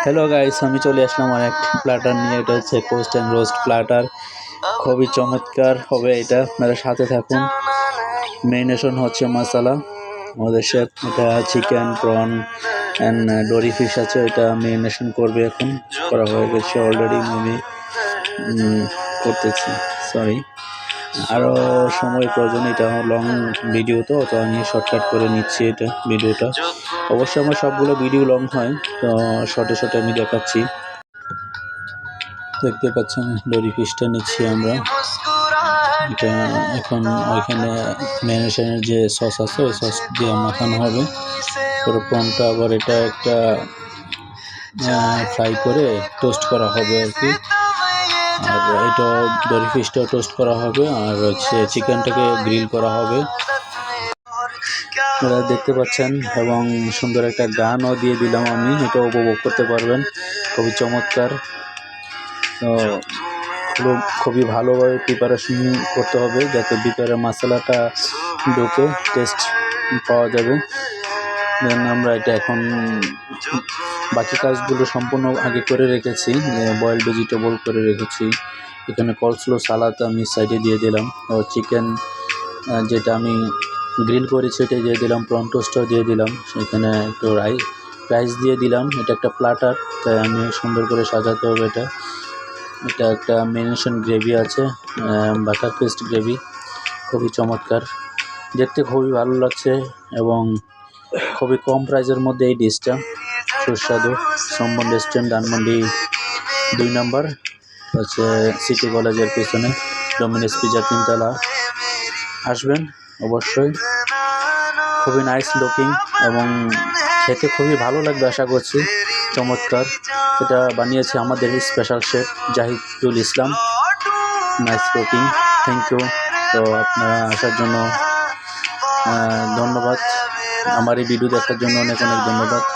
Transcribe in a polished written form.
Hello guys, আমি চলে আসলাম আর এক প্ল্যাটার নিয়ে। এটা হচ্ছে পোস্ট অ্যান্ড রোস্ট প্ল্যাটার। খুবই চমৎকার হবে এটা, আপনারা সাথে থাকুন। মেরিনেশন হচ্ছে মশলা আমাদের শেফ। এটা চিকেন, প্রন অ্যান্ড ডরি ফিশ আছে, এটা মেরিনেশন করবে। এখন করা হয়ে গেছে অলরেডি, আমি করতেছি, সরি। আরও সময় প্রয়োজন, এটা লং ভিডিও তো আমি শর্টকাট করে নিচ্ছি এটা ভিডিওটা। অবশ্যই আমার সবগুলো ভিডিও লং হয়, তো শর্টে শর্টে আমি দেখাচ্ছি। দেখতে পাচ্ছেন ডরি ফিশটা নিচ্ছি আমরা। এটা এখন ওইখানে ম্যারিনেশনের যে সস আছে ওই সস দিয়ে মাখানো হবে। পুরো প্রনটা আবার এটা একটা ফ্রাই করে টোস্ট করা হবে আর কি। আর এটা ডরি ফিশটাও টোস্ট করা হবে, আর হচ্ছে চিকেনটাকে গ্রিল করা হবে। আপনারা দেখতে পাচ্ছেন, এবং সুন্দর একটা গানও দিয়ে দিলাম আমি, এটা উপভোগ করতে পারবেন। খুবই চমৎকার। তো খুবই ভালোভাবে প্রিপারেশন করতে হবে যাতে ভিতরে মশলাটা ঢুকে টেস্ট পাওয়া যাবে। দেন আমরা এটা এখন বাকি কাজগুলো সম্পূর্ণ আগে করে রেখেছি, বয়েল ভেজিটেবল করে রেখেছি। এখানে কলস্লো সালাদ আমি সাইডে দিয়ে দিলাম, ও চিকেন যেটা আমি গ্রিল করেছি এটা দিয়ে দিলাম, প্রন টোস্টও দিয়ে দিলাম, সেখানে একটু রাইস দিয়ে দিলাম। এটা একটা প্ল্যাটার, তাই আমি সুন্দর করে সাজাতে হবে এটা। এটা একটা মেরিনেশন গ্রেভি আছে, বাটার পেস্ট গ্রেভি, খুবই চমৎকার, দেখতে খুবই ভালো লাগছে এবং খুবই কম প্রাইসের মধ্যে এই ডিশটা সুস্বাদু। সম্বন রেস্টুরেন্ট, ধানমন্ডি 2 নম্বর হচ্ছে সিটি কলেজের পেছনে, ডমিনোস পিজা 3 তলা। আসবেন অবশ্যই, খুবই নাইস লুকিং এবং খেতে খুবই ভালো লাগবে আশা করছি। চমৎকার, এটা বানিয়েছে আমাদের special chef Jahidul Islam. Nice looking, thank you. তো আপনারা আসার জন্য ধন্যবাদ, আমার এই ভিডিও দেখার জন্য অনেক অনেক ধন্যবাদ।